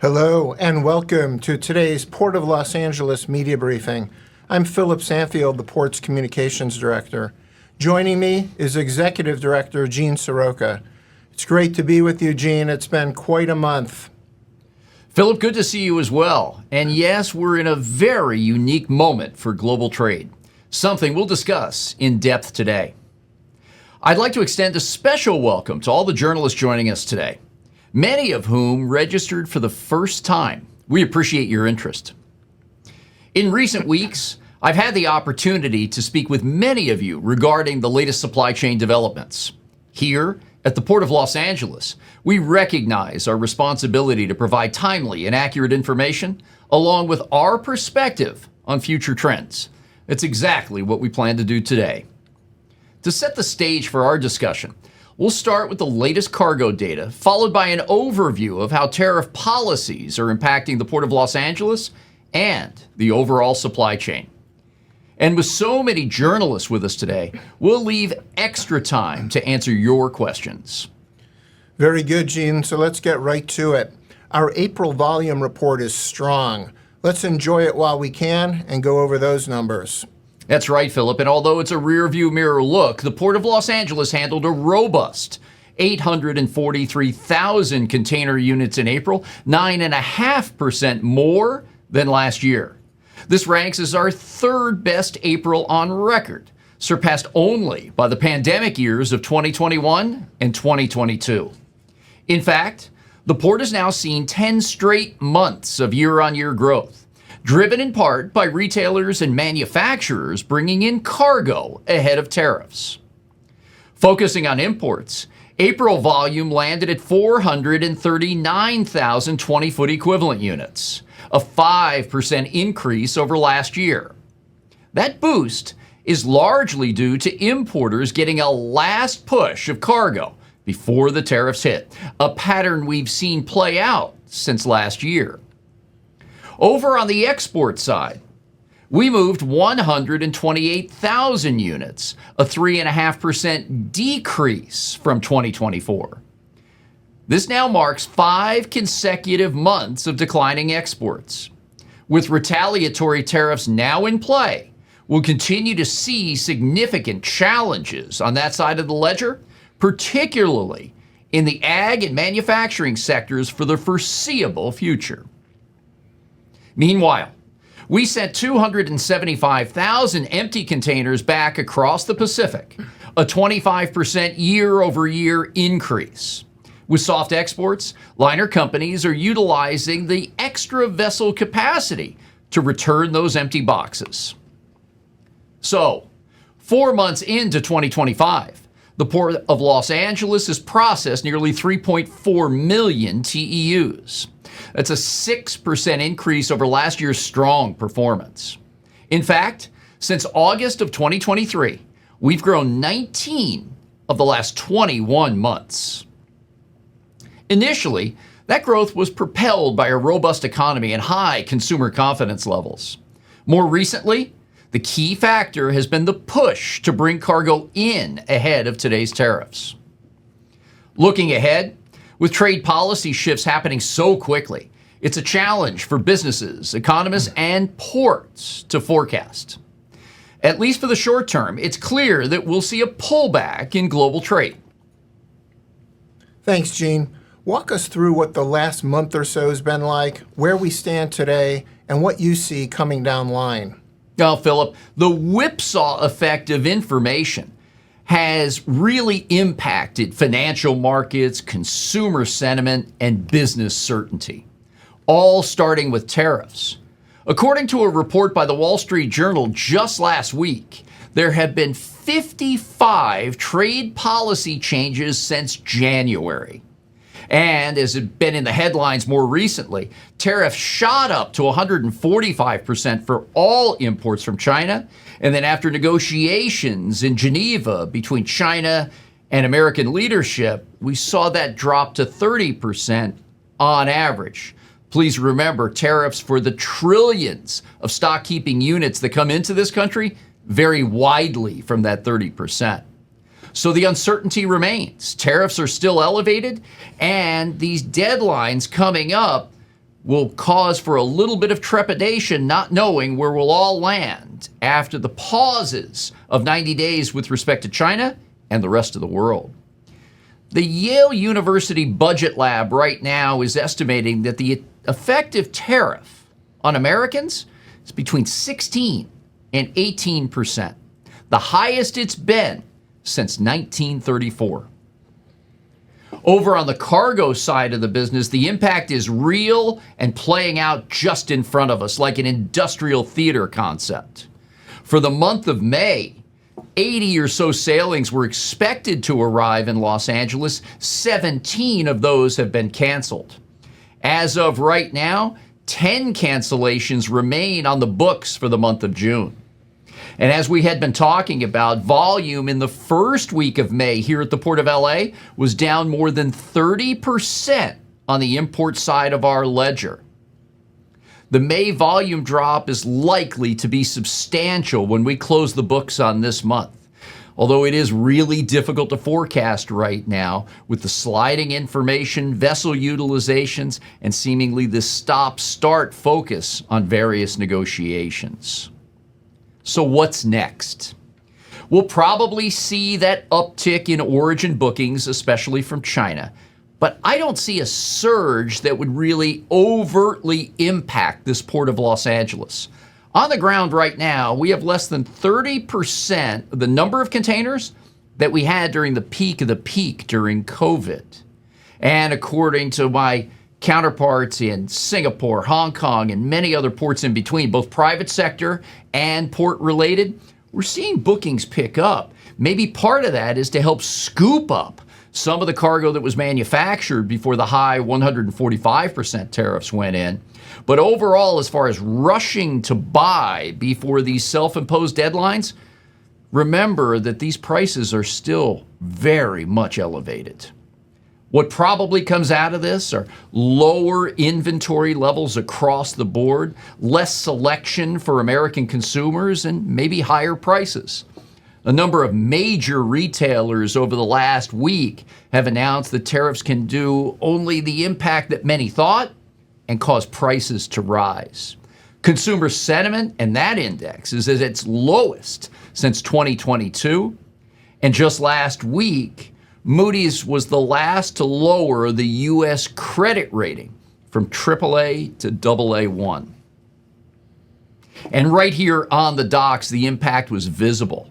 Hello and welcome to today's Port of Los Angeles media briefing. I'm Philip Sanfield, the Port's Communications Director. Joining me is Executive Director Gene Seroka. It's great to be with you, Gene. It's been quite a month. Philip, good to see you as well. And yes, we're in a very unique moment for global trade, something we'll discuss in depth today. I'd like to extend a special welcome to all the journalists joining us today, many of whom registered for the first time. We appreciate your interest. In recent weeks, I've had the opportunity to speak with many of you regarding the latest supply chain developments. Here at the Port of Los Angeles, we recognize our responsibility to provide timely and accurate information, along with our perspective on future trends. It's exactly what we plan to do today. To set the stage for our discussion, we'll start with the latest cargo data, followed by an overview of how tariff policies are impacting the Port of Los Angeles and the overall supply chain. And with so many journalists with us today, we'll leave extra time to answer your questions. Very good, Gene. So let's get right to it. Our April volume report is strong. Let's enjoy it while we can and go over those numbers. That's right, Philip. And although it's a rear-view mirror look, the Port of Los Angeles handled a robust 843,000 container units in April, 9.5% more than last year. This ranks as our third best April on record, surpassed only by the pandemic years of 2021 and 2022. In fact, the port has now seen 10 straight months of year-on-year growth, driven in part by retailers and manufacturers bringing in cargo ahead of tariffs. Focusing on imports, April volume landed at 439,000 20-foot equivalent units, a 5% increase over last year. That boost is largely due to importers getting a last push of cargo before the tariffs hit, a pattern we've seen play out since last year. Over on the export side, we moved 128,000 units, a 3.5% decrease from 2024. This now marks 5 consecutive months of declining exports. With retaliatory tariffs now in play, we'll continue to see significant challenges on that side of the ledger, particularly in the ag and manufacturing sectors for the foreseeable future. Meanwhile, we sent 275,000 empty containers back across the Pacific, a 25% year-over-year increase. With soft exports, liner companies are utilizing the extra vessel capacity to return those empty boxes. So, 4 months into 2025, the Port of Los Angeles has processed nearly 3.4 million TEUs. That's a 6% increase over last year's strong performance. In fact, since August of 2023, we've grown 19 of the last 21 months. Initially, that growth was propelled by a robust economy and high consumer confidence levels. More recently, the key factor has been the push to bring cargo in ahead of today's tariffs. Looking ahead, with trade policy shifts happening so quickly, it's a challenge for businesses, economists, and ports to forecast. At least for the short term, it's clear that we'll see a pullback in global trade. Thanks, Gene. Walk us through what the last month or so has been like, where we stand today, and what you see coming down line. Well, Philip, the whipsaw effect of information has really impacted financial markets, consumer sentiment, and business certainty, all starting with tariffs. According to a report by the Wall Street Journal just last week, there have been 55 trade policy changes since January. And as has been in the headlines more recently, tariffs shot up to 145% for all imports from China. And then after negotiations in Geneva between China and American leadership, we saw that drop to 30% on average. Please remember, tariffs for the trillions of stock-keeping units that come into this country vary widely from that 30%. So the uncertainty remains. Tariffs are still elevated, and these deadlines coming up will cause for a little bit of trepidation, not knowing where we'll all land after the pauses of 90 days with respect to China and the rest of the world. The Yale University Budget Lab right now is estimating that the effective tariff on Americans is between 16 and 18%, the highest it's been since 1934. Over on the cargo side of the business, the impact is real and playing out just in front of us like an industrial theater concept. For the month of May, 80 or so sailings were expected to arrive in Los Angeles. 17 of those have been canceled. As of right now, 10 cancellations remain on the books for the month of June. And as we had been talking about, volume in the first week of May here at the Port of LA was down more than 30% on the import side of our ledger. The May volume drop is likely to be substantial when we close the books on this month, although it is really difficult to forecast right now with the sliding information, vessel utilizations, and seemingly this stop-start focus on various negotiations. So what's next? We'll probably see that uptick in origin bookings, especially from China. But I don't see a surge that would really overtly impact this Port of Los Angeles. On the ground right now, we have less than 30% of the number of containers that we had during the peak of the peak during COVID. And according to my counterparts in Singapore, Hong Kong, and many other ports in between, both private sector and port related, we're seeing bookings pick up. Maybe part of that is to help scoop up some of the cargo that was manufactured before the high 145% tariffs went in. But overall, as far as rushing to buy before these self-imposed deadlines, remember that these prices are still very much elevated. What probably comes out of this are lower inventory levels across the board, less selection for American consumers, and maybe higher prices. A number of major retailers over the last week have announced that tariffs can do only the impact that many thought and cause prices to rise. Consumer sentiment and that index is at its lowest since 2022. And just last week, Moody's was the last to lower the U.S. credit rating from AAA to AA1. And right here on the docks, the impact was visible.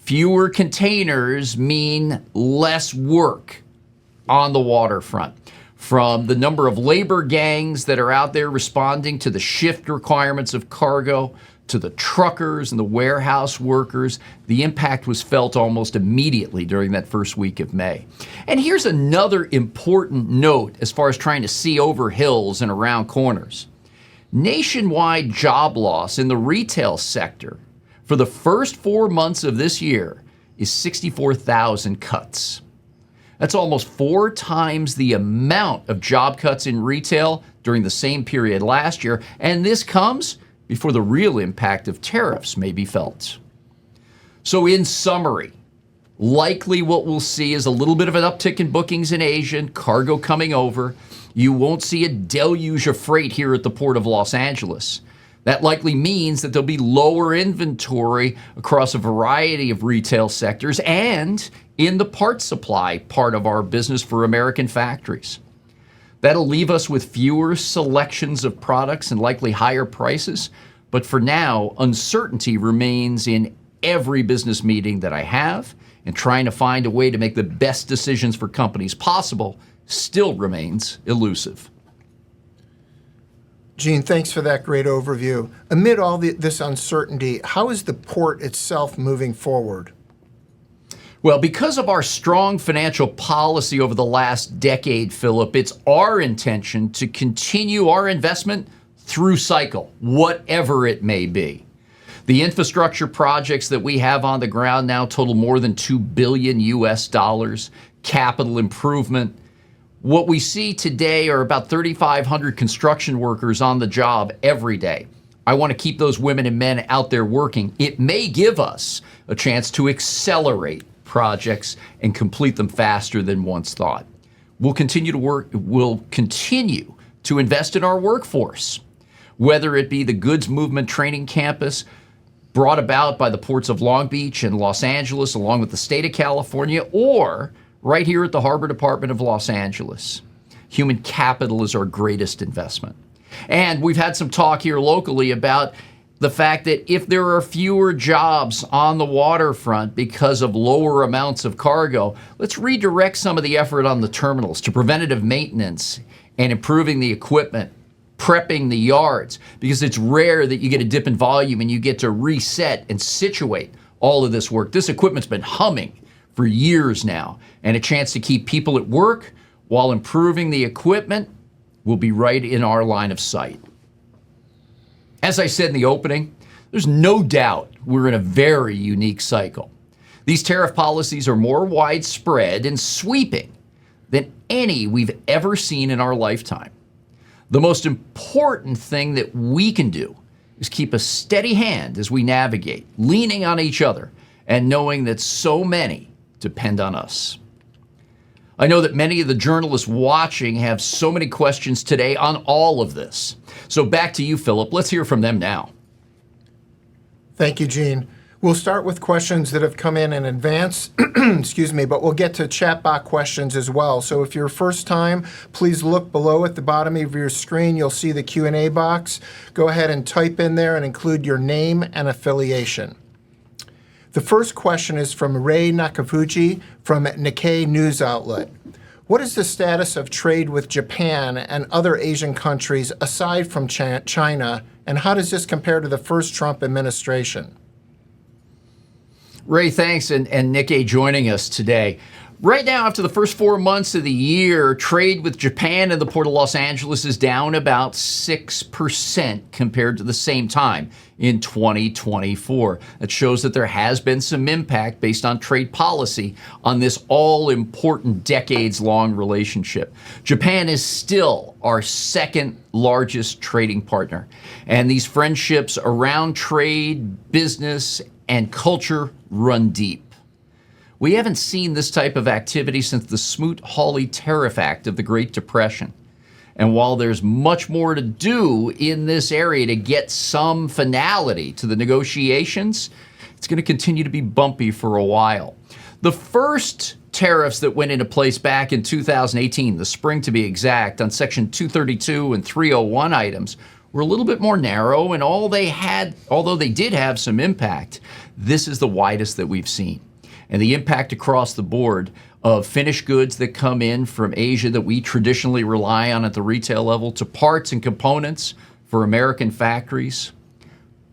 Fewer containers mean less work on the waterfront. From the number of labor gangs that are out there responding to the shift requirements of cargo, to the truckers and the warehouse workers, the impact was felt almost immediately during that first week of May. And here's another important note as far as trying to see over hills and around corners. Nationwide job loss in the retail sector for the first 4 months of this year is 64,000 cuts. That's almost 4 times the amount of job cuts in retail during the same period last year, and this comes before the real impact of tariffs may be felt. So in summary, likely what we'll see is a little bit of an uptick in bookings in Asia and cargo coming over. You won't see a deluge of freight here at the Port of Los Angeles. That likely means that there'll be lower inventory across a variety of retail sectors and in the parts supply part of our business for American factories. That'll leave us with fewer selections of products and likely higher prices. But for now, uncertainty remains in every business meeting that I have, and trying to find a way to make the best decisions for companies possible still remains elusive. Gene, thanks for that great overview. Amid all this uncertainty, how is the port itself moving forward? Well, because of our strong financial policy over the last decade, Philip, it's our intention to continue our investment through cycle, whatever it may be. The infrastructure projects that we have on the ground now total more than $2 billion US, capital improvement. What we see today are about 3,500 construction workers on the job every day. I want to keep those women and men out there working. It may give us a chance to accelerate projects and complete them faster than once thought. We'll continue to invest in our workforce, whether it be the goods movement training campus brought about by the ports of Long Beach and Los Angeles, along with the state of California, or right here at the Harbor Department of Los Angeles. Human capital is our greatest investment. And we've had some talk here locally about the fact that if there are fewer jobs on the waterfront because of lower amounts of cargo, let's redirect some of the effort on the terminals to preventative maintenance and improving the equipment, prepping the yards, because it's rare that you get a dip in volume and you get to reset and situate all of this work. This equipment's been humming for years now, and a chance to keep people at work while improving the equipment will be right in our line of sight. As I said in the opening, there's no doubt we're in a very unique cycle. These tariff policies are more widespread and sweeping than any we've ever seen in our lifetime. The most important thing that we can do is keep a steady hand as we navigate, leaning on each other and knowing that so many depend on us. I know that many of the journalists watching have so many questions today on all of this. So back to you, Philip. Let's hear from them now. Thank you, Gene. We'll start with questions that have come in advance, excuse me, but we'll get to chat box questions as well. So if you're first time, please look below at the bottom of your screen. You'll see the Q&A box. Go ahead and type in there and include your name and affiliation. The first question is from Ray Nakafuji from Nikkei News Outlet. What is the status of trade with Japan and other Asian countries aside from China, and how does this compare to the first Trump administration? Ray, thanks, and Nikkei joining us today. Right now, after the first 4 months of the year, trade with Japan and the Port of Los Angeles is down about 6% compared to the same time in 2024. That shows that there has been some impact based on trade policy on this all-important decades-long relationship. Japan is still our second largest trading partner, and these friendships around trade, business, and culture run deep. We haven't seen this type of activity since the Smoot-Hawley Tariff Act of the Great Depression. And while there's much more to do in this area to get some finality to the negotiations, it's going to continue to be bumpy for a while. The first tariffs that went into place back in 2018, the spring to be exact, on Section 232 and 301 items, were a little bit more narrow, and although they did have some impact, this is the widest that we've seen. And the impact across the board of finished goods that come in from Asia that we traditionally rely on at the retail level, to parts and components for American factories,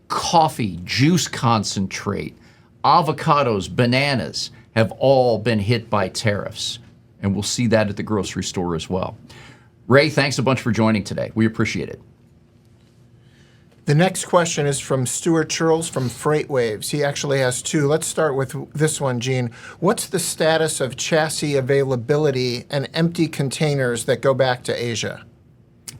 coffee, juice concentrate, avocados, bananas have all been hit by tariffs. And we'll see that at the grocery store as well. Ray, thanks a bunch for joining today. We appreciate it. The next question is from Stuart Churls from FreightWaves. He actually has two. Let's start with this one, Gene. What's the status of chassis availability and empty containers that go back to Asia?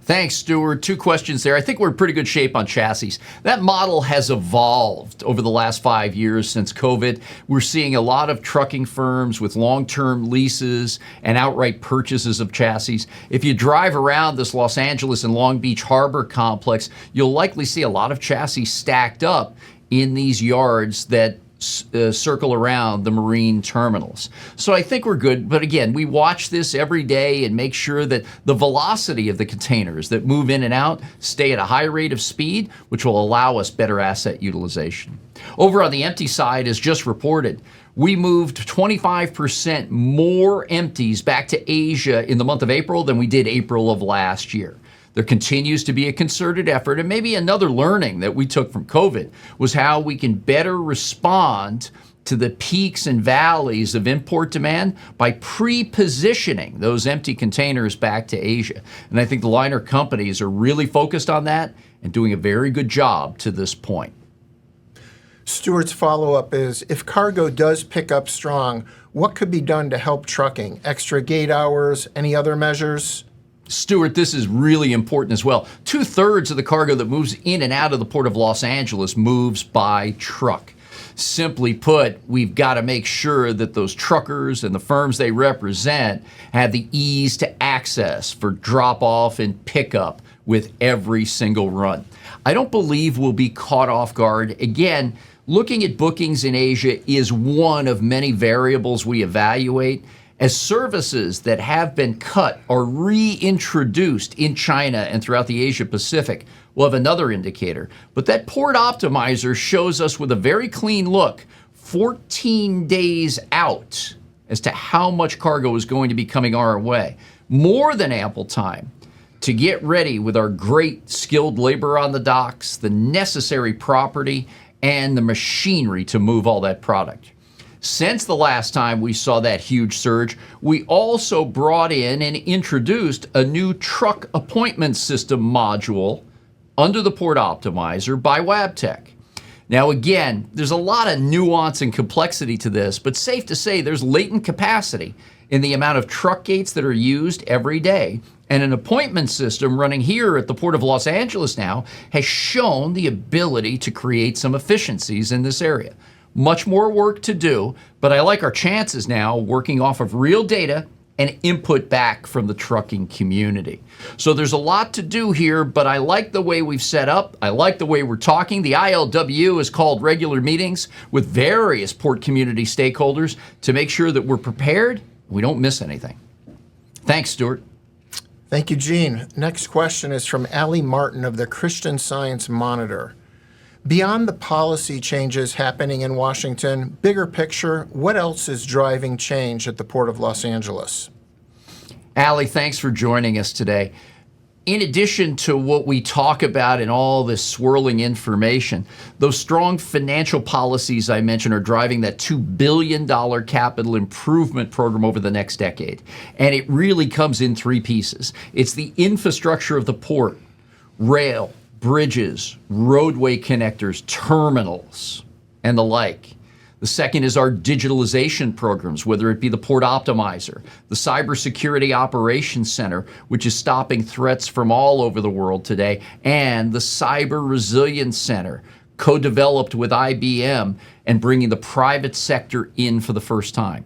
Thanks, Stuart. Two questions there. I think we're in pretty good shape on chassis. That model has evolved over the last 5 years since COVID. We're seeing a lot of trucking firms with long-term leases and outright purchases of chassis. If you drive around this Los Angeles and Long Beach harbor complex, you'll likely see a lot of chassis stacked up in these yards that circle around the marine terminals. So I think we're good. But again, we watch this every day and make sure that the velocity of the containers that move in and out stay at a high rate of speed, which will allow us better asset utilization. Over on the empty side, as just reported, we moved 25% more empties back to Asia in the month of April than we did April of last year. There continues to be a concerted effort, and maybe another learning that we took from COVID was how we can better respond to the peaks and valleys of import demand by pre-positioning those empty containers back to Asia. And I think the liner companies are really focused on that and doing a very good job to this point. Stuart's follow-up is, if cargo does pick up strong, what could be done to help trucking? Extra gate hours, any other measures? Stuart, this is really important as well. 2/3 of the cargo that moves in and out of the Port of Los Angeles moves by truck. Simply put, we've got to make sure that those truckers and the firms they represent have the ease to access for drop-off and pickup with every single run. I don't believe we'll be caught off guard. Again, looking at bookings in Asia is one of many variables we evaluate, as services that have been cut are reintroduced in China and throughout the Asia Pacific. We'll have another indicator. But that port optimizer shows us with a very clean look 14 days out as to how much cargo is going to be coming our way. More than ample time to get ready with our great skilled labor on the docks, the necessary property, and the machinery to move all that product. Since the last time we saw that huge surge, we also brought in and introduced a new truck appointment system module under the Port Optimizer by Wabtec. Now again, there's a lot of nuance and complexity to this, but safe to say there's latent capacity in the amount of truck gates that are used every day. And an appointment system running here at the Port of Los Angeles now has shown the ability to create some efficiencies in this area. Much more work to do, but I like our chances now working off of real data and input back from the trucking community. So there's a lot to do here, but I like the way we've set up. I like the way we're talking. The ILW has called regular meetings with various port community stakeholders to make sure that we're prepared, we don't miss anything. Thanks, Stuart. Thank you, Gene. Next question is from Allie Martin of the Christian Science Monitor. Beyond the policy changes happening in Washington, bigger picture, what else is driving change at the Port of Los Angeles? Allie, thanks for joining us today. In addition to what we talk about in all this swirling information, those strong financial policies I mentioned are driving that $2 billion capital improvement program over the next decade. And it really comes in three pieces. It's the infrastructure of the port, rail, bridges, roadway connectors, terminals, and the like. The second is our digitalization programs, whether it be the Port Optimizer, the Cybersecurity Operations Center, which is stopping threats from all over the world today, and the Cyber Resilience Center, co-developed with IBM and bringing the private sector in for the first time.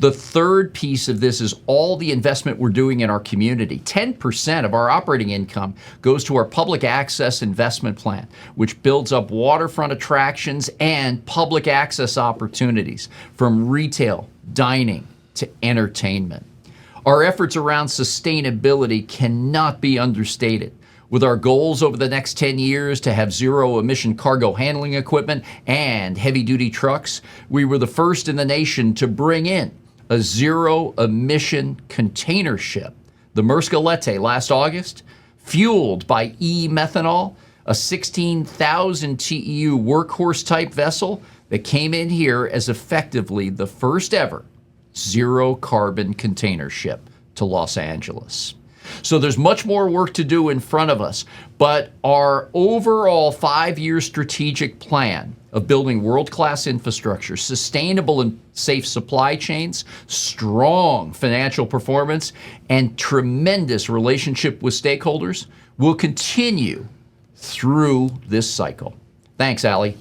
The third piece of this is all the investment we're doing in our community. 10% of our operating income goes to our public access investment plan, which builds up waterfront attractions and public access opportunities from retail, dining, to entertainment. Our efforts around sustainability cannot be understated. With our goals over the next 10 years to have zero-emission cargo handling equipment and heavy-duty trucks, we were the first in the nation to bring in a zero-emission container ship, the Maersk last August, fueled by e-methanol, a 16,000 TEU workhorse-type vessel that came in here as effectively the first ever zero-carbon container ship to Los Angeles. So there's much more work to do in front of us, but our overall 5-year strategic plan of building world-class infrastructure, sustainable and safe supply chains, strong financial performance, and tremendous relationship with stakeholders will continue through this cycle. Thanks, Allie.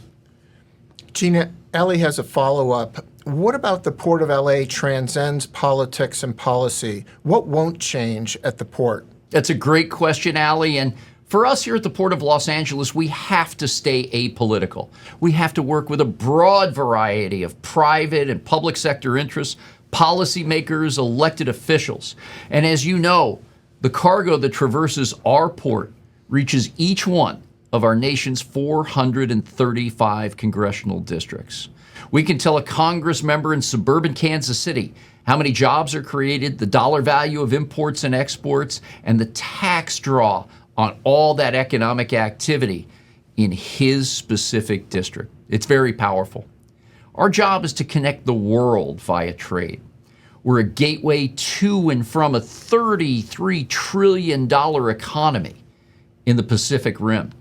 Gina, Allie has a follow-up. What about the Port of LA transcends politics and policy? What won't change at the port? That's a great question, Allie, and for us here at the Port of Los Angeles, we have to stay apolitical. We have to work with a broad variety of private and public sector interests, policymakers, elected officials. And as you know, the cargo that traverses our port reaches each one of our nation's 435 congressional districts. We can tell a Congress member in suburban Kansas City how many jobs are created, the dollar value of imports and exports, and the tax draw on all that economic activity in his specific district. It's very powerful. Our job is to connect the world via trade. We're a gateway to and from a $33 trillion economy in the Pacific Rim.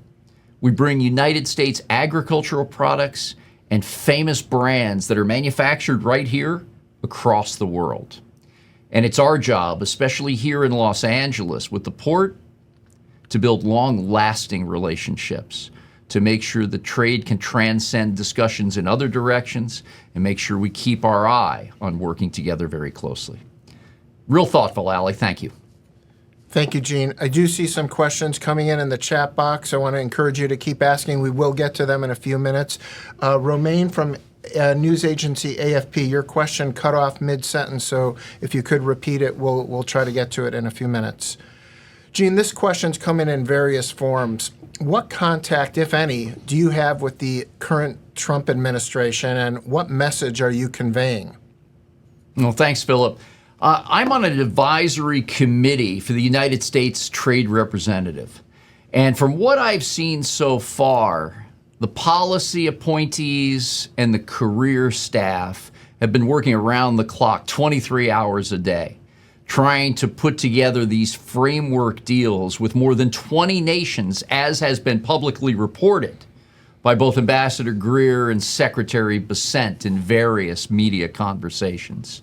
We bring United States agricultural products and famous brands that are manufactured right here across the world. And it's our job, especially here in Los Angeles with the port, to build long-lasting relationships, to make sure the trade can transcend discussions in other directions and make sure we keep our eye on working together very closely. Real thoughtful, Ali. Thank you. Thank you, Gene. I do see some questions coming in the chat box. I want to encourage you to keep asking. We will get to them in a few minutes. Romaine from news agency AFP, your question cut off mid-sentence, so if you could repeat it, we'll try to get to it in a few minutes. Gene, this question's coming in various forms. What contact, if any, do you have with the current Trump administration, and what message are you conveying? Well, thanks, Philip. I'm on an advisory committee for the United States Trade Representative. And from what I've seen so far, the policy appointees and the career staff have been working around the clock 23 hours a day, trying to put together these framework deals with more than 20 nations, as has been publicly reported by both Ambassador Greer and Secretary Bessent in various media conversations.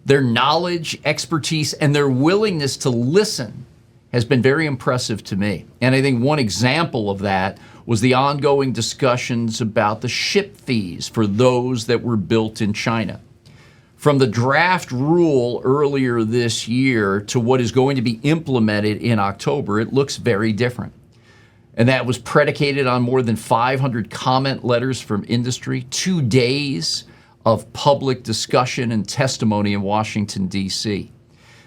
Their knowledge, expertise, and their willingness to listen has been very impressive to me. And I think one example of that was the ongoing discussions about the ship fees for those that were built in China. From the draft rule earlier this year to what is going to be implemented in October, it looks very different. And that was predicated on more than 500 comment letters from industry, 2 days of public discussion and testimony in Washington, D.C.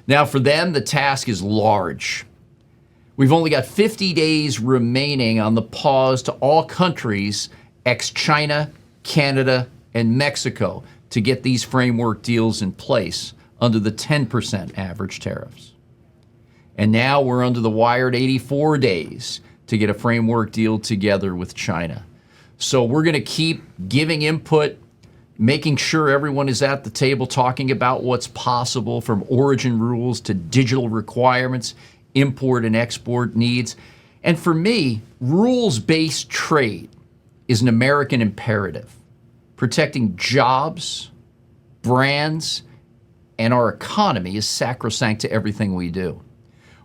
Now, for them, the task is large. We've only got 50 days remaining on the pause to all countries, ex-China, Canada, and Mexico, to get these framework deals in place under the 10% average tariffs. And now we're under the wire at 84 days to get a framework deal together with China. So we're going to keep giving input, making sure everyone is at the table talking about what's possible, from origin rules to digital requirements, import and export needs. And for me, rules-based trade is an American imperative. Protecting jobs, brands, and our economy is sacrosanct to everything we do.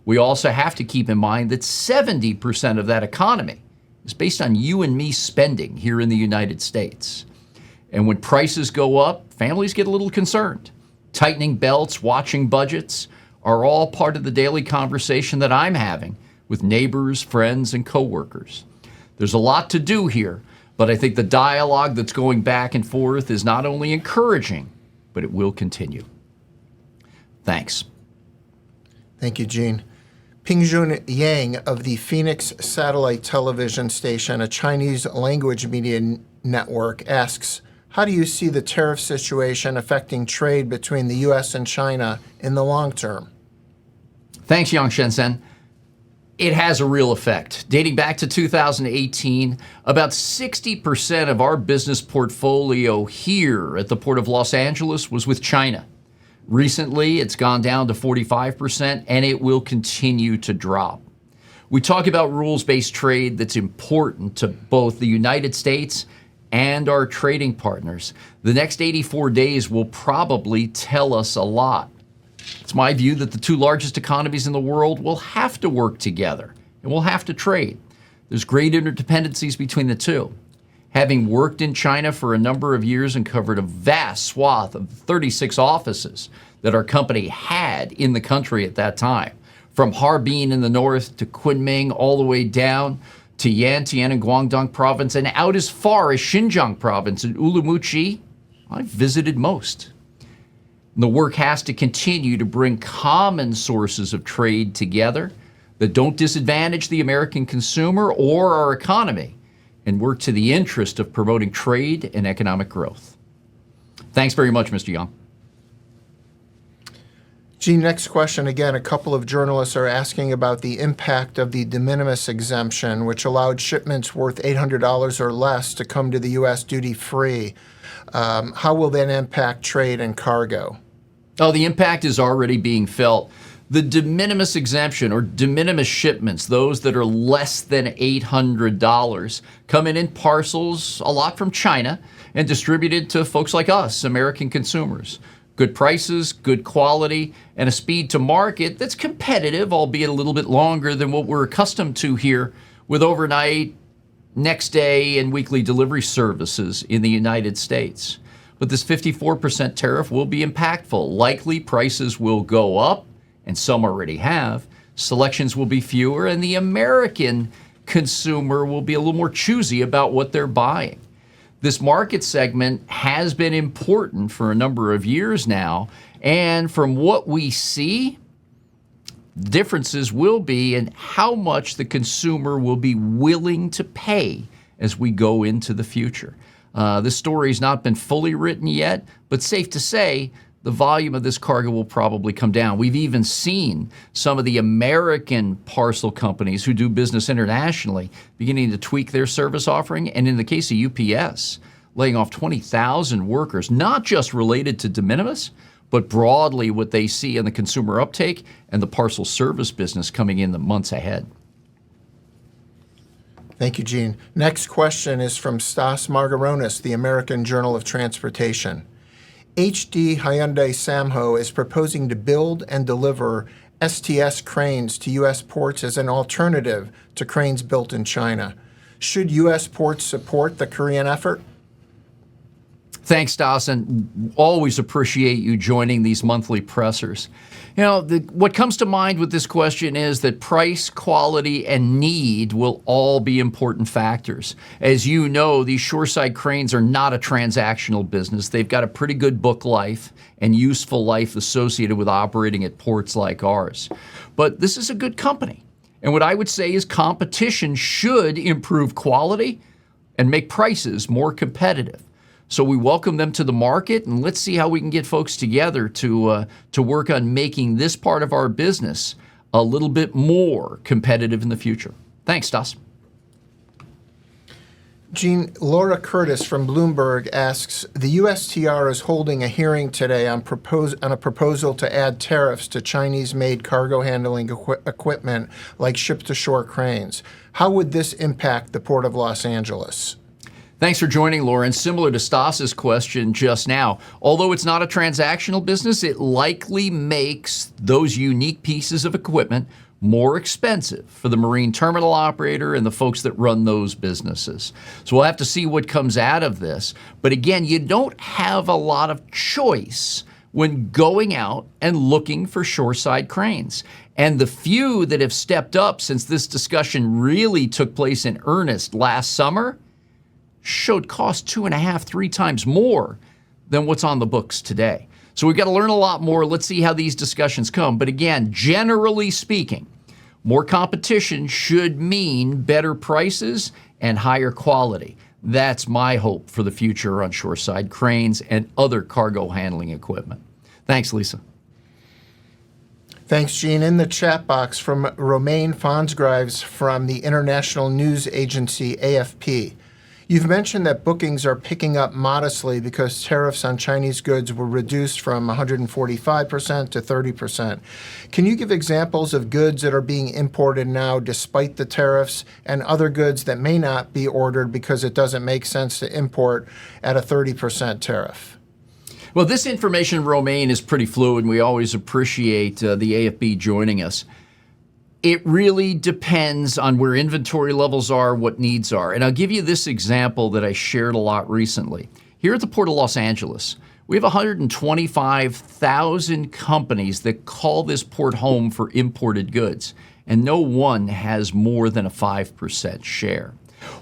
We also have to keep in mind that 70% of that economy is based on you and me spending here in the United States. And when prices go up, families get a little concerned. Tightening belts, watching budgets are all part of the daily conversation that I'm having with neighbors, friends, and coworkers. There's a lot to do here, but I think the dialogue that's going back and forth is not only encouraging, but it will continue. Thanks. Thank you, Gene. Pingjun Yang of the Phoenix Satellite Television Station, a Chinese language media network, asks, how do you see the tariff situation affecting trade between the U.S. and China in the long term? Thanks, Yang Shenzhen. It has a real effect. Dating back to 2018, about 60% of our business portfolio here at the Port of Los Angeles was with China. Recently, it's gone down to 45%, and it will continue to drop. We talk about rules-based trade that's important to both the United States and our trading partners. The next 84 days will probably tell us a lot. It's my view that the two largest economies in the world will have to work together and will have to trade. There's great interdependencies between the two. Having worked in China for a number of years and covered a vast swath of 36 offices that our company had in the country at that time, from Harbin in the north to Kunming all the way down to Yantian and Guangdong province and out as far as Xinjiang province and Urumqi, I've visited most. And the work has to continue to bring common sources of trade together that don't disadvantage the American consumer or our economy, and work to the interest of promoting trade and economic growth. Thanks very much, Mr. Young. Gene, next question. Again, a couple of journalists are asking about the impact of the Dimminimous Exemption, which allowed shipments worth $800 or less to come to the U.S. duty-free. How will that impact trade and cargo? Oh, the impact is already being felt. The de minimis exemption, or de minimis shipments, those that are less than $800, come in parcels, a lot from China, and distributed to folks like us, American consumers. Good prices, good quality, and a speed to market that's competitive, albeit a little bit longer than what we're accustomed to here, with overnight next day and weekly delivery services in the United States. But this 54% tariff will be impactful. Likely prices will go up, and some already have. Selections will be fewer, and the American consumer will be a little more choosy about what they're buying. This market segment has been important for a number of years now, and from what we see, differences will be in how much the consumer will be willing to pay as we go into the future. This story has not been fully written yet, but safe to say the volume of this cargo will probably come down. We've even seen some of the American parcel companies who do business internationally beginning to tweak their service offering, and in the case of UPS, laying off 20,000 workers, not just related to de minimis, but broadly what they see in the consumer uptake and the parcel service business coming in the months ahead. Thank you, Gene. Next question is from Stas Margaronis, the American Journal of Transportation. HD Hyundai Samho is proposing to build and deliver STS Cranes to U.S. ports as an alternative to cranes built in China. Should U.S. ports support the Korean effort? Thanks, Stas, and always appreciate you joining these monthly pressers. You know, what comes to mind with this question is that price, quality, and need will all be important factors. As you know, these shoreside cranes are not a transactional business. They've got a pretty good book life and useful life associated with operating at ports like ours. But this is a good company. And what I would say is competition should improve quality and make prices more competitive. So we welcome them to the market, and let's see how we can get folks together to work on making this part of our business a little bit more competitive in the future. Thanks, Stas. Gene, Laura Curtis from Bloomberg asks, the USTR is holding a hearing today on a proposal to add tariffs to Chinese-made cargo handling equipment like ship-to-shore cranes. How would this impact the Port of Los Angeles? Thanks for joining, Laura. And similar to Stas's question just now, although it's not a transactional business, it likely makes those unique pieces of equipment more expensive for the marine terminal operator and the folks that run those businesses. So we'll have to see what comes out of this. But again, you don't have a lot of choice when going out and looking for shoreside cranes. And the few that have stepped up since this discussion really took place in earnest last summer showed cost 2.5, 3 times more than what's on the books today. So we've got to learn a lot more. Let's see how these discussions come. But again, generally speaking, more competition should mean better prices and higher quality. That's my hope for the future on shoreside cranes and other cargo handling equipment. Thanks, Lisa. Thanks, Gene. In the chat box from Romain Fonsgrives from the international news agency AFP. You've mentioned that bookings are picking up modestly because tariffs on Chinese goods were reduced from 145% to 30%. Can you give examples of goods that are being imported now despite the tariffs and other goods that may not be ordered because it doesn't make sense to import at a 30% tariff? Well, this information, Romain, is pretty fluid, and we always appreciate the AFB joining us. It really depends on where inventory levels are, what needs are. And I'll give you this example that I shared a lot recently. Here at the Port of Los Angeles, we have 125,000 companies that call this port home for imported goods, and no one has more than a 5% share.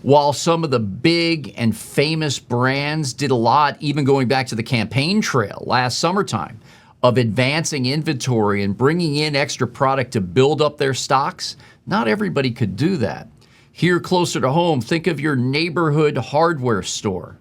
While some of the big and famous brands did a lot, even going back to the campaign trail last summertime, of advancing inventory and bringing in extra product to build up their stocks, not everybody could do that. Here closer to home, think of your neighborhood hardware store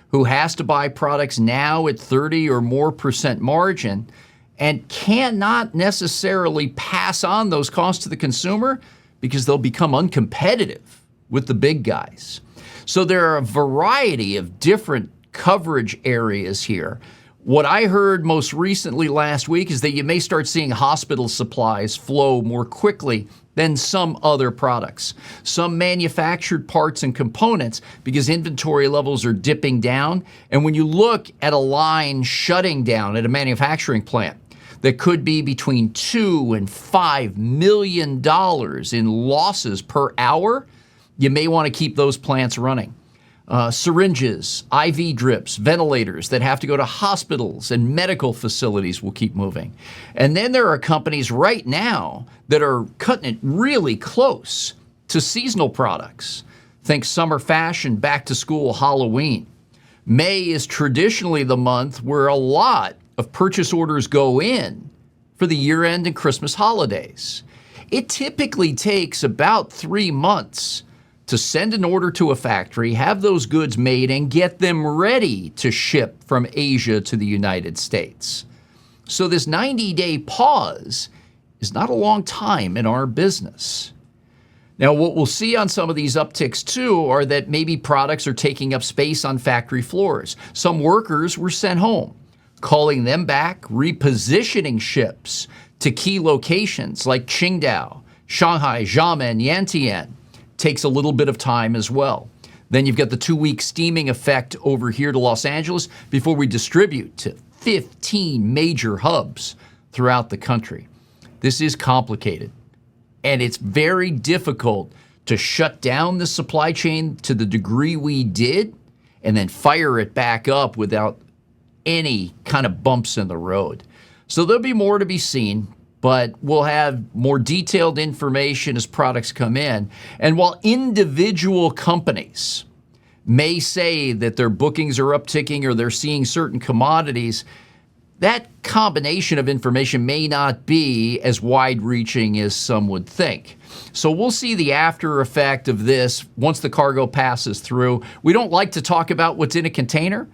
who has to buy products now at 30 or more % margin and cannot necessarily pass on those costs to the consumer because they'll become uncompetitive with the big guys. So there are a variety of different coverage areas here. What I heard most recently last week is that you may start seeing hospital supplies flow more quickly than some other products. Some manufactured parts and components because inventory levels are dipping down. And when you look at a line shutting down at a manufacturing plant that could be between $2 and $5 million in losses per hour, you may want to keep those plants running. Syringes, IV drips, ventilators that have to go to hospitals and medical facilities will keep moving. And then there are companies right now that are cutting it really close to seasonal products. Think summer fashion, back to school, Halloween. May is traditionally the month where a lot of purchase orders go in for the year-end and Christmas holidays. It typically takes about 3 months to send an order to a factory, have those goods made, and get them ready to ship from Asia to the United States. So this 90-day pause is not a long time in our business. Now, what we'll see on some of these upticks, too, are that maybe products are taking up space on factory floors. Some workers were sent home, calling them back, repositioning ships to key locations like Qingdao, Shanghai, Xiamen, Yantian. Takes a little bit of time as well. Then you've got the 2-week steaming effect over here to Los Angeles before we distribute to 15 major hubs throughout the country. This is complicated, and it's very difficult to shut down the supply chain to the degree we did and then fire it back up without any kind of bumps in the road. So there'll be more to be seen, but we'll have more detailed information as products come in. And while individual companies may say that their bookings are upticking or they're seeing certain commodities, that combination of information may not be as wide-reaching as some would think. So we'll see the after effect of this once the cargo passes through. We don't like to talk about what's in a container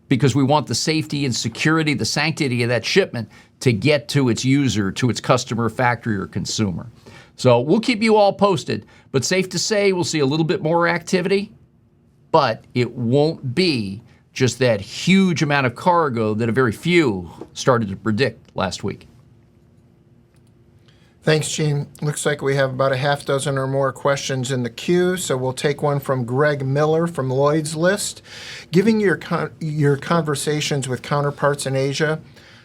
because we want the safety and security, the sanctity of that shipment to get to its user, to its customer, factory, or consumer. So we'll keep you all posted, but safe to say we'll see a little bit more activity, but it won't be just that huge amount of cargo that a very few started to predict last week. Thanks, Gene. Looks like we have about a half dozen or more questions in the queue, so we'll take one from Greg Miller from Lloyd's List. Given your conversations with counterparts in Asia,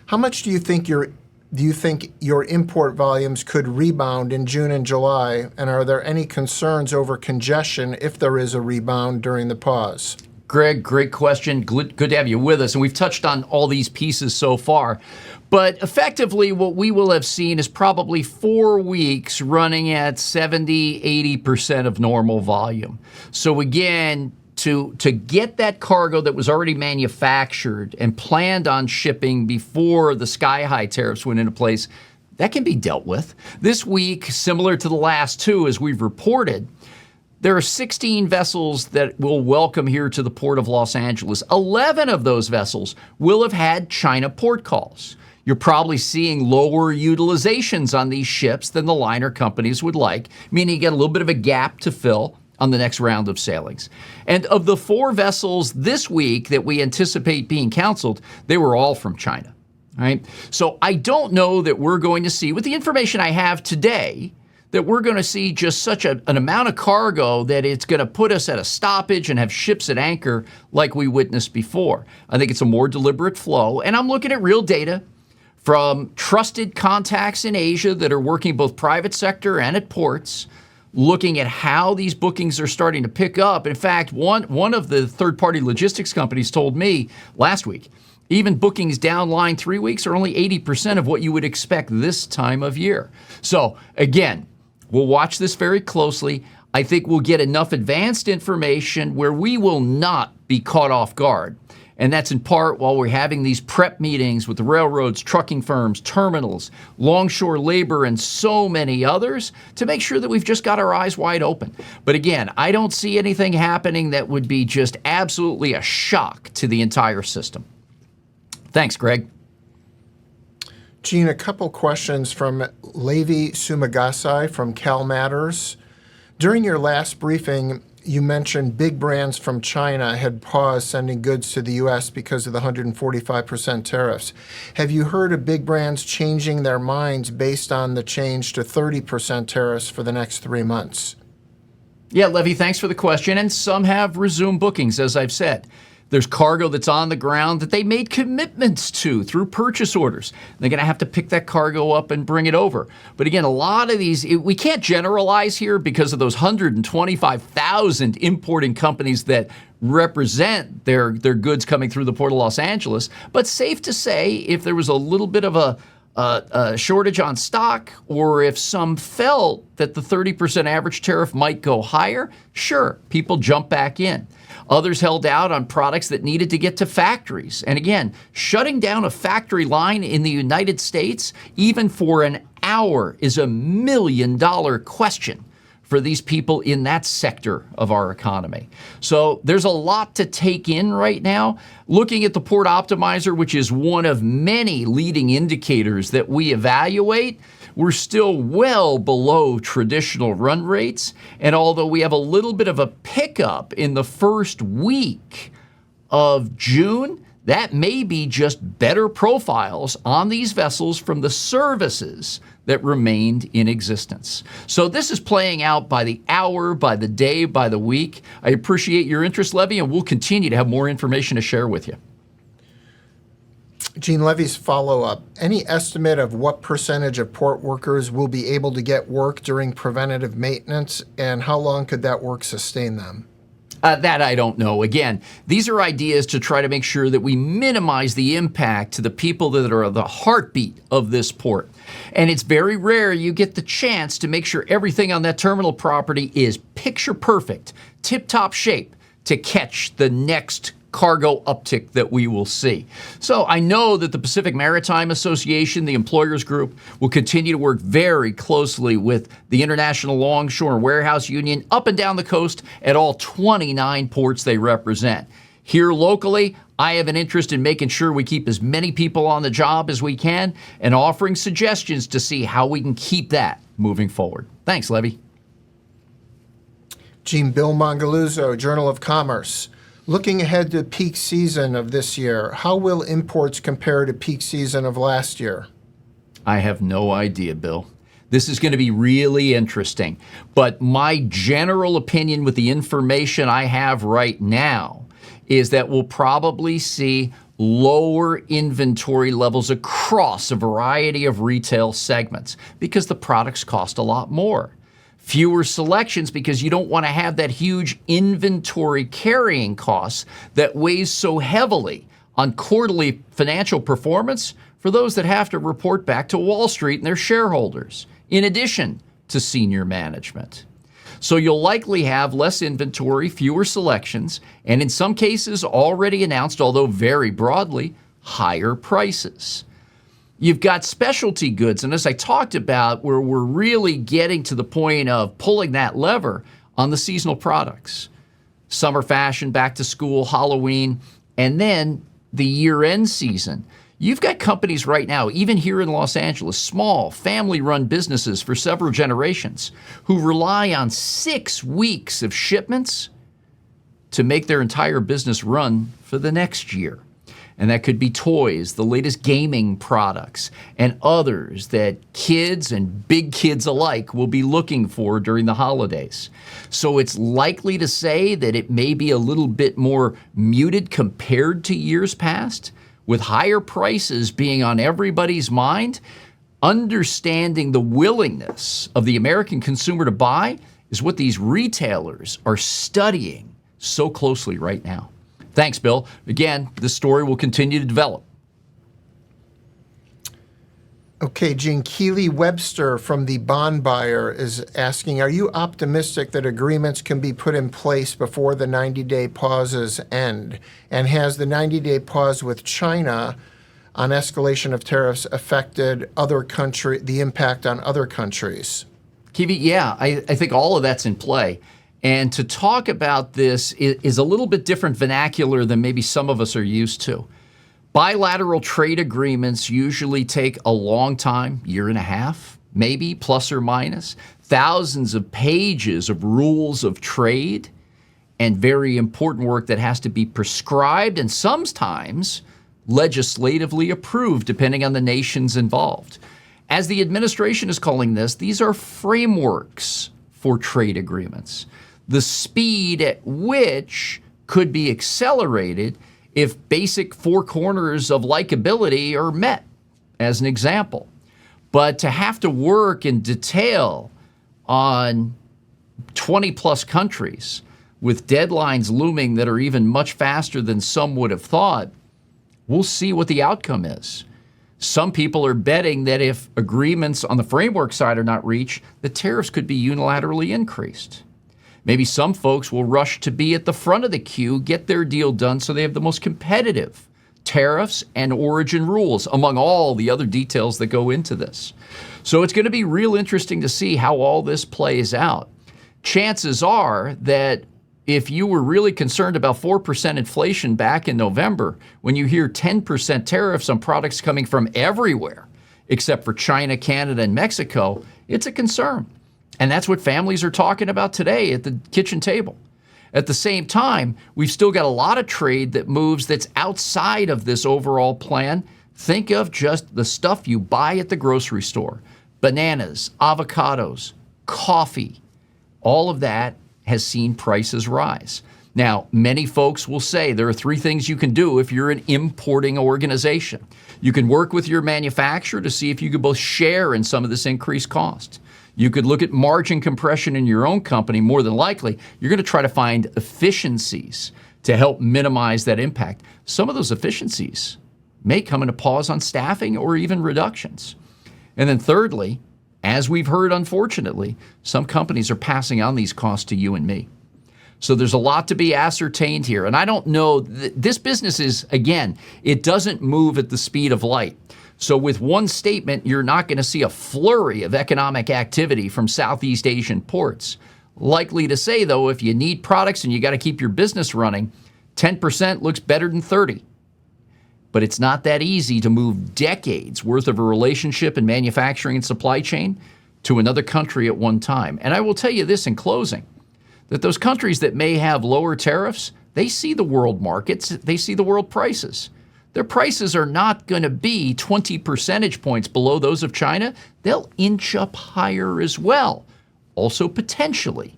how much do you think your import volumes could rebound in June and July, and are there any concerns over congestion if there is a rebound during the pause? Greg, great question. Good to have you with us. And we've touched on all these pieces so far. But effectively, what we will have seen is probably 4 weeks running at 70, 80% of normal volume. So again, to get that cargo that was already manufactured and planned on shipping before the sky-high tariffs went into place, that can be dealt with. This week, similar to the last two, as we've reported, there are 16 vessels that will welcome here to the Port of Los Angeles. 11 of those vessels will have had China port calls. You're probably seeing lower utilizations on these ships than the liner companies would like, meaning you get a little bit of a gap to fill on the next round of sailings. And of the 4 vessels this week that we anticipate being canceled, they were all from China. Right? So I don't know that we're going to see, with the information I have today, that we're going to see just such an amount of cargo that it's going to put us at a stoppage and have ships at anchor like we witnessed before. I think it's a more deliberate flow, and I'm looking at real data from trusted contacts in Asia that are working both private sector and at ports, looking at how these bookings are starting to pick up. In fact, one of the third-party logistics companies told me last week, even bookings down line 3 weeks are only 80% of what you would expect this time of year. So again, we'll watch this very closely. I think we'll get enough advanced information where we will not be caught off guard. And that's in part while we're having these prep meetings with the railroads, trucking firms, terminals, longshore labor, and so many others to make sure that we've just got our eyes wide open. But again, I don't see anything happening that would be just absolutely a shock to the entire system. Thanks, Greg. Gene, a couple questions from Levi Sumagasai from Cal Matters. During your last briefing, you mentioned big brands from China had paused sending goods to the U.S. because of the 145% tariffs. Have you heard of big brands changing their minds based on the change to 30% tariffs for the next 3 months? Yeah, Levy, thanks for the question. And some have resumed bookings, as I've said. There's cargo that's on the ground that they made commitments to through purchase orders. They're going to have to pick that cargo up and bring it over. But again, a lot of these, we can't generalize here because of those 125,000 importing companies that represent their goods coming through the Port of Los Angeles. But safe to say, if there was a little bit of a shortage on stock, or if some felt that the 30% average tariff might go higher, sure, people jump back in. Others held out on products that needed to get to factories. And again, shutting down a factory line in the United States, even for an hour, is $1 million question for these people in that sector of our economy. So there's a lot to take in right now. Looking at the Port Optimizer, which is one of many leading indicators that we evaluate, we're still well below traditional run rates. And although we have a little bit of a pickup in the first week of June, that may be just better profiles on these vessels from the services that remained in existence. So this is playing out by the hour, by the day, by the week. I appreciate your interest, Levy, and we'll continue to have more information to share with you. Gene, Levy's follow-up. Any estimate of what percentage of port workers will be able to get work during preventative maintenance, and how long could that work sustain them? That I don't know. Again, these are ideas to try to make sure that we minimize the impact to the people that are the heartbeat of this port. And it's very rare you get the chance to make sure everything on that terminal property is picture perfect, tip-top shape to catch the next cargo uptick that we will see. So I know that the Pacific Maritime Association, the employers group, will continue to work very closely with the International Longshore and Warehouse Union up and down the coast at all 29 ports they represent. Here locally, I have an interest in making sure we keep as many people on the job as we can and offering suggestions to see how we can keep that moving forward. Thanks, Levy. Gene, Bill Mongaluzzo, Journal of Commerce. Looking ahead to peak season of this year, how will imports compare to peak season of last year? I have no idea, Bill. This is going to be really interesting. But my general opinion with the information I have right now is that we'll probably see lower inventory levels across a variety of retail segments because the products cost a lot more. Fewer selections because you don't want to have that huge inventory carrying costs that weighs so heavily on quarterly financial performance for those that have to report back to Wall Street and their shareholders, in addition to senior management. So you'll likely have less inventory, fewer selections, and in some cases already announced, although very broadly, higher prices. You've got specialty goods, and as I talked about, where we're really getting to the point of pulling that lever on the seasonal products. Summer fashion, back to school, Halloween, and then the year-end season. You've got companies right now, even here in Los Angeles, small, family-run businesses for several generations, who rely on 6 weeks of shipments to make their entire business run for the next year. And that could be toys, the latest gaming products, and others that kids and big kids alike will be looking for during the holidays. So it's likely to say that it may be a little bit more muted compared to years past, with higher prices being on everybody's mind. Understanding the willingness of the American consumer to buy is what these retailers are studying so closely right now. Thanks, Bill. Again, this story will continue to develop. Okay, Gene, Keely Webster from the Bond Buyer is asking, are you optimistic that agreements can be put in place before the 90-day pauses end? And has the 90-day pause with China on escalation of tariffs affected the impact on other countries? Kiwi, yeah, I think all of that's in play. And to talk about this is a little bit different vernacular than maybe some of us are used to. Bilateral trade agreements usually take a long time, year and a half, maybe, plus or minus, thousands of pages of rules of trade, and very important work that has to be prescribed and sometimes legislatively approved, depending on the nations involved. As the administration is calling this, these are frameworks for trade agreements. The speed at which could be accelerated if basic four corners of likability are met, as an example. But to have to work in detail on 20 plus countries with deadlines looming that are even much faster than some would have thought, we'll see what the outcome is. Some people are betting that if agreements on the framework side are not reached, the tariffs could be unilaterally increased. Maybe some folks will rush to be at the front of the queue, get their deal done so they have the most competitive tariffs and origin rules, among all the other details that go into this. So it's going to be real interesting to see how all this plays out. Chances are that if you were really concerned about 4% inflation back in November, when you hear 10% tariffs on products coming from everywhere, except for China, Canada, and Mexico, it's a concern. And that's what families are talking about today at the kitchen table. At the same time, we've still got a lot of trade that moves that's outside of this overall plan. Think of just the stuff you buy at the grocery store. Bananas, avocados, coffee, all of that has seen prices rise. Now, many folks will say there are three things you can do if you're an importing organization. You can work with your manufacturer to see if you could both share in some of this increased cost. You could look at margin compression in your own company. More than likely, you're going to try to find efficiencies to help minimize that impact. Some of those efficiencies may come in a pause on staffing or even reductions. And then thirdly, as we've heard, unfortunately, some companies are passing on these costs to you and me. So there's a lot to be ascertained here. And I don't know, this business is, again, it doesn't move at the speed of light. So with one statement, you're not going to see a flurry of economic activity from Southeast Asian ports. Likely to say, though, if you need products and you got to keep your business running, 10% looks better than 30. But it's not that easy to move decades worth of a relationship in manufacturing and supply chain to another country at one time. And I will tell you this in closing, that those countries that may have lower tariffs, they see the world markets, they see the world prices. Their prices are not going to be 20 percentage points below those of China. They'll inch up higher as well, also potentially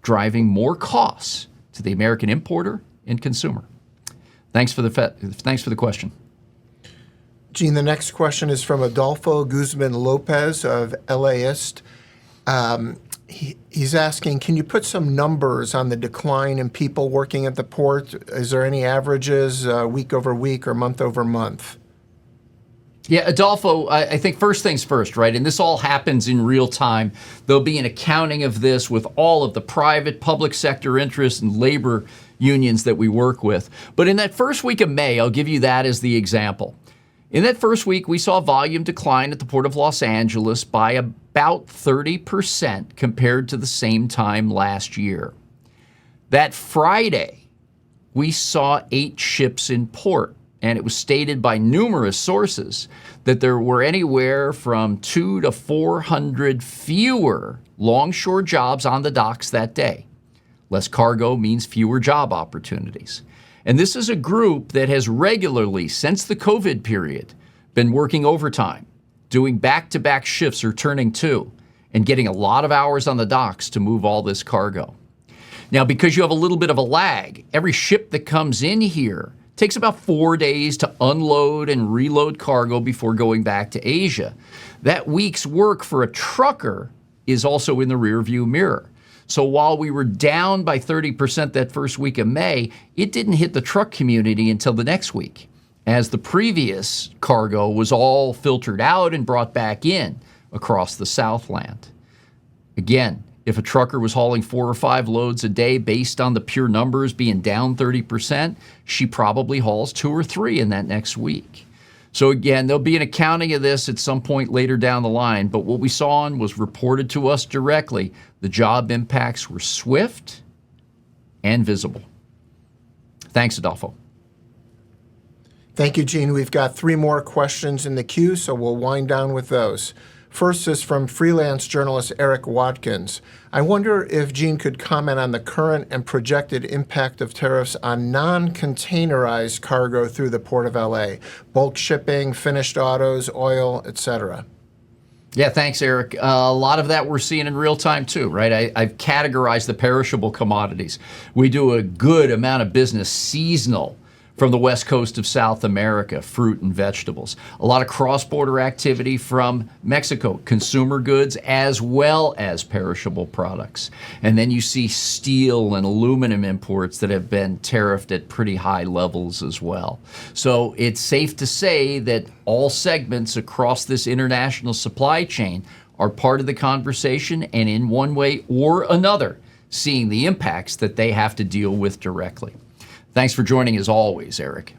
driving more costs to the American importer and consumer. Thanks for the question. Gene, the next question is from Adolfo Guzman Lopez of LAist. He's asking, can you put some numbers on the decline in people working at the port? Is there any averages week over week or month over month? Yeah, Adolfo, I think first things first, right? And this all happens in real time. There'll be an accounting of this with all of the private, public sector interests and labor unions that we work with. But in that first week of May, I'll give you that as the example. In that first week, we saw volume decline at the Port of Los Angeles by about 30% compared to the same time last year. That Friday, we saw 8 ships in port, and it was stated by numerous sources that there were anywhere from 200 to 400 fewer longshore jobs on the docks that day. Less cargo means fewer job opportunities. And this is a group that has regularly, since the COVID period, been working overtime, doing back-to-back shifts or turning two, and getting a lot of hours on the docks to move all this cargo. Now, because you have a little bit of a lag, every ship that comes in here takes about 4 days to unload and reload cargo before going back to Asia. That week's work for a trucker is also in the rearview mirror. So while we were down by 30% that first week of May, it didn't hit the truck community until the next week, as the previous cargo was all filtered out and brought back in across the Southland. Again, if a trucker was hauling 4 or 5 loads a day based on the pure numbers being down 30%, she probably hauls 2 or 3 in that next week. So again, there'll be an accounting of this at some point later down the line, but what we saw was reported to us directly. The job impacts were swift and visible. Thanks, Adolfo. Thank you, Gene. We've got 3 more questions in the queue, so we'll wind down with those. First is from freelance journalist Eric Watkins. I wonder if Gene could comment on the current and projected impact of tariffs on non-containerized cargo through the Port of LA, bulk shipping, finished autos, oil, etc. Yeah, thanks, Eric. A lot of that we're seeing in real time too, right? I've categorized the perishable commodities. We do a good amount of business seasonal from the west coast of South America, fruit and vegetables. A lot of cross-border activity from Mexico, consumer goods as well as perishable products. And then you see steel and aluminum imports that have been tariffed at pretty high levels as well. So it's safe to say that all segments across this international supply chain are part of the conversation and in one way or another seeing the impacts that they have to deal with directly. Thanks for joining as always, Eric.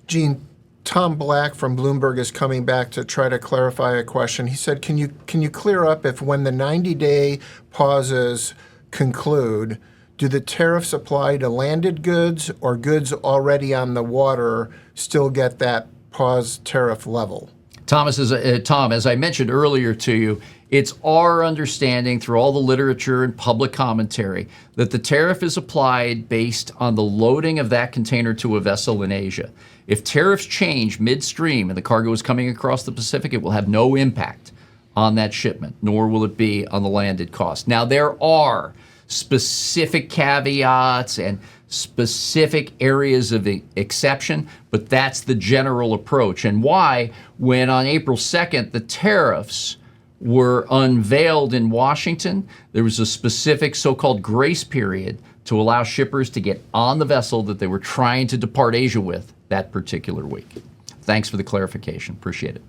Gene, Tom Black from Bloomberg is coming back to try to clarify a question. He said, can you clear up if when the 90-day pauses conclude, do the tariffs apply to landed goods or goods already on the water still get that pause tariff level? Tom, as I mentioned earlier to you, it's our understanding through all the literature and public commentary that the tariff is applied based on the loading of that container to a vessel in Asia. If tariffs change midstream and the cargo is coming across the Pacific, it will have no impact on that shipment, nor will it be on the landed cost. Now, there are specific caveats and specific areas of exception, but that's the general approach. And why, when on April 2nd, the tariffs were unveiled in Washington, there was a specific so-called grace period to allow shippers to get on the vessel that they were trying to depart Asia with that particular week. Thanks for the clarification. Appreciate it.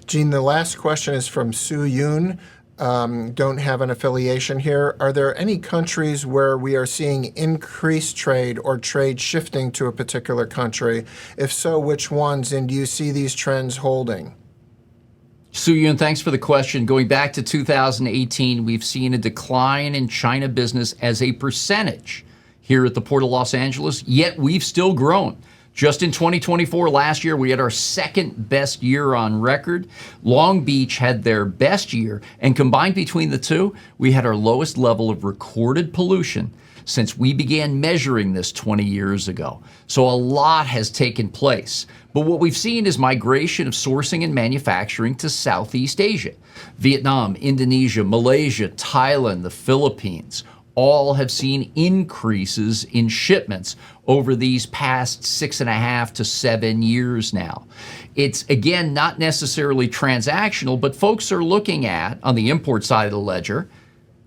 Gene, the last question is from Sue Yoon. Don't have an affiliation here. Are there any countries where we are seeing increased trade or trade shifting to a particular country? If so, which ones? And do you see these trends holding? Sue Yun, thanks for the question. Going back to 2018, we've seen a decline in China business as a percentage here at the Port of Los Angeles, yet we've still grown. Just in 2024, last year, we had our second best year on record. Long Beach had their best year, and combined between the two, we had our lowest level of recorded pollution since we began measuring this 20 years ago. So a lot has taken place. But what we've seen is migration of sourcing and manufacturing to Southeast Asia. Vietnam, Indonesia, Malaysia, Thailand, the Philippines, all have seen increases in shipments over these past 6.5 to 7 years now. It's, again, not necessarily transactional, but folks are looking at, on the import side of the ledger,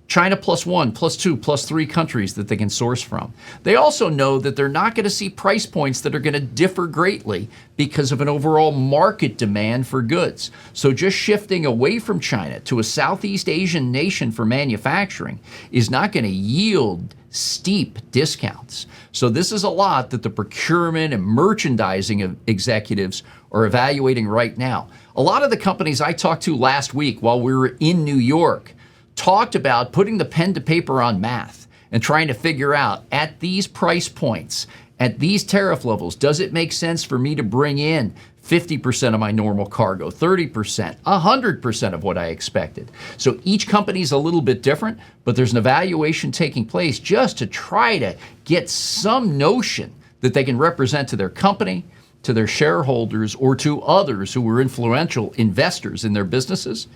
China plus 1, plus 2, plus 3 countries that they can source from. They also know that they're not going to see price points that are going to differ greatly because of an overall market demand for goods. So just shifting away from China to a Southeast Asian nation for manufacturing is not going to yield steep discounts. So this is a lot that the procurement and merchandising executives are evaluating right now. A lot of the companies I talked to last week while we were in New York talked about putting the pen to paper on math and trying to figure out, at these price points, at these tariff levels, does it make sense for me to bring in 50% of my normal cargo, 30%, 100% of what I expected? So each company's a little bit different, but there's an evaluation taking place just to try to get some notion that they can represent to their company, to their shareholders, or to others who were influential investors in their businesses,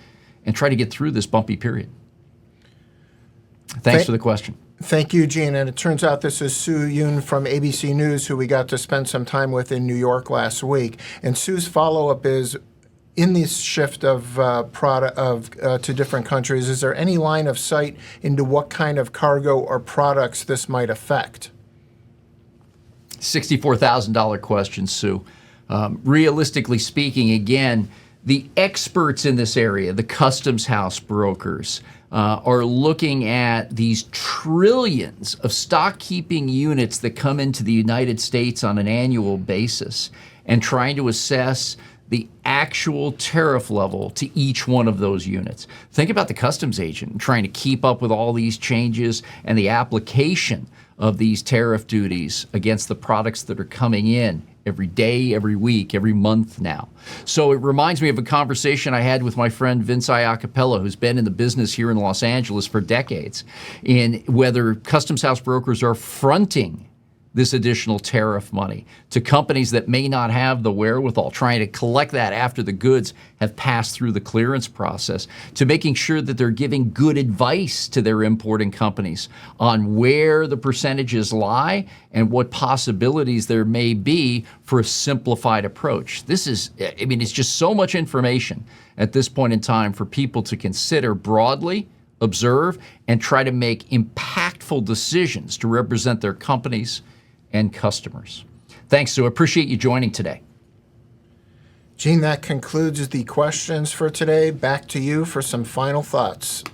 and try to get through this bumpy period. Thanks for the question. Thank you, Gene. And it turns out this is Sue Yoon from ABC News, who we got to spend some time with in New York last week. And Sue's follow-up is, in this shift of to different countries, is there any line of sight into what kind of cargo or products this might affect? $64,000 question, Sue. Realistically speaking, again, the experts in this area, the customs house brokers, are looking at these trillions of stock-keeping units that come into the United States on an annual basis and trying to assess the actual tariff level to each one of those units. Think about the customs agent trying to keep up with all these changes and the application of these tariff duties against the products that are coming in every day, every week, every month now. So it reminds me of a conversation I had with my friend Vince Iacopello, who's been in the business here in Los Angeles for decades, in whether customs house brokers are fronting this additional tariff money to companies that may not have the wherewithal, trying to collect that after the goods have passed through the clearance process, to making sure that they're giving good advice to their importing companies on where the percentages lie and what possibilities there may be for a simplified approach. This is, it's just so much information at this point in time for people to consider broadly, observe, and try to make impactful decisions to represent their companies and customers. Thanks, Sue. Appreciate you joining today. Gene, that concludes the questions for today. Back to you for some final thoughts.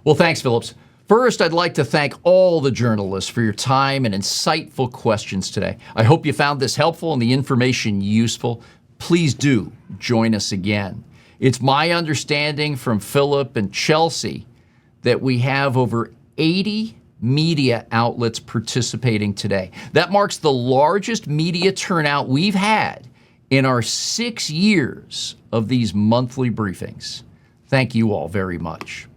Well, thanks, Phillips. First, I'd like to thank all the journalists for your time and insightful questions today. I hope you found this helpful and the information useful. Please do join us again. It's my understanding from Philip and Chelsea that we have over 80 media outlets participating today. That marks the largest media turnout we've had in our 6 years of these monthly briefings. Thank you all very much.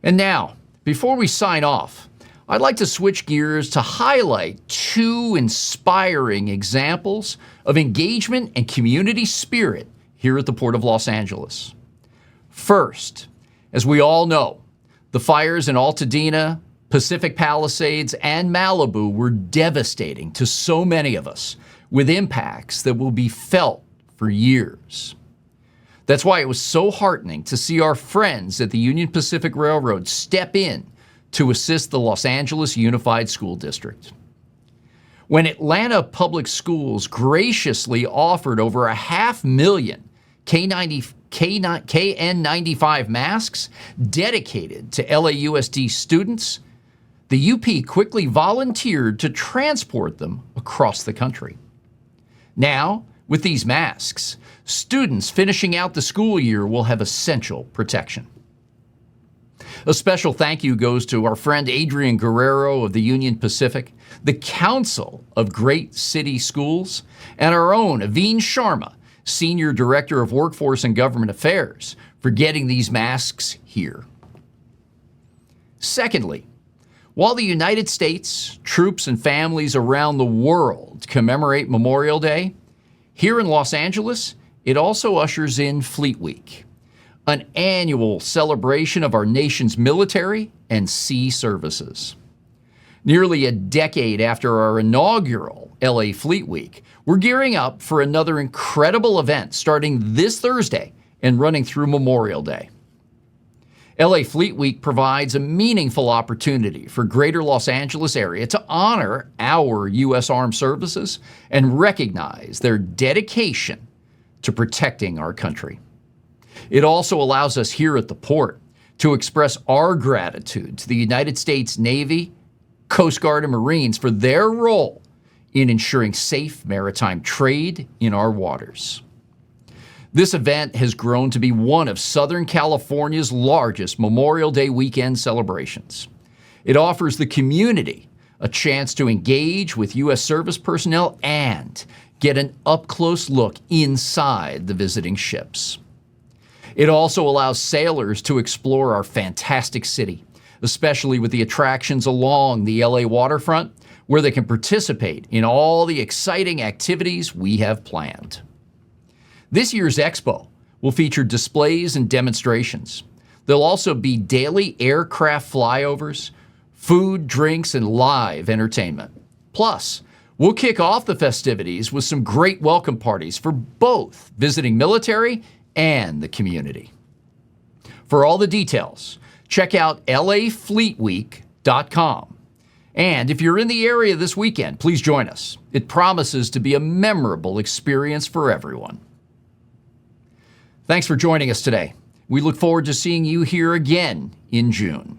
And now, before we sign off, I'd like to switch gears to highlight 2 inspiring examples of engagement and community spirit here at the Port of Los Angeles. First, as we all know, the fires in Altadena, Pacific Palisades, and Malibu were devastating to so many of us, with impacts that will be felt for years. That's why it was so heartening to see our friends at the Union Pacific Railroad step in to assist the Los Angeles Unified School District. When Atlanta Public Schools graciously offered over 500,000 KN95 masks dedicated to LAUSD students, the UP quickly volunteered to transport them across the country. Now, with these masks, students finishing out the school year will have essential protection. A special thank you goes to our friend Adrian Guerrero of the Union Pacific, the Council of Great City Schools, and our own Aveen Sharma, Senior Director of Workforce and Government Affairs, for getting these masks here. Secondly, while the United States, troops, and families around the world commemorate Memorial Day, here in Los Angeles, it also ushers in Fleet Week, an annual celebration of our nation's military and sea services. Nearly a decade after our inaugural LA Fleet Week, we're gearing up for another incredible event starting this Thursday and running through Memorial Day. LA Fleet Week provides a meaningful opportunity for Greater Los Angeles area to honor our U.S. Armed Services and recognize their dedication to protecting our country. It also allows us here at the port to express our gratitude to the United States Navy, Coast Guard, and Marines for their role in ensuring safe maritime trade in our waters. This event has grown to be one of Southern California's largest Memorial Day weekend celebrations. It offers the community a chance to engage with U.S. service personnel and get an up-close look inside the visiting ships. It also allows sailors to explore our fantastic city, especially with the attractions along the LA waterfront, where they can participate in all the exciting activities we have planned. This year's expo will feature displays and demonstrations. There'll also be daily aircraft flyovers, food, drinks, and live entertainment. Plus, we'll kick off the festivities with some great welcome parties for both visiting military and the community. For all the details, check out lafleetweek.com. And if you're in the area this weekend, please join us. It promises to be a memorable experience for everyone. Thanks for joining us today. We look forward to seeing you here again in June.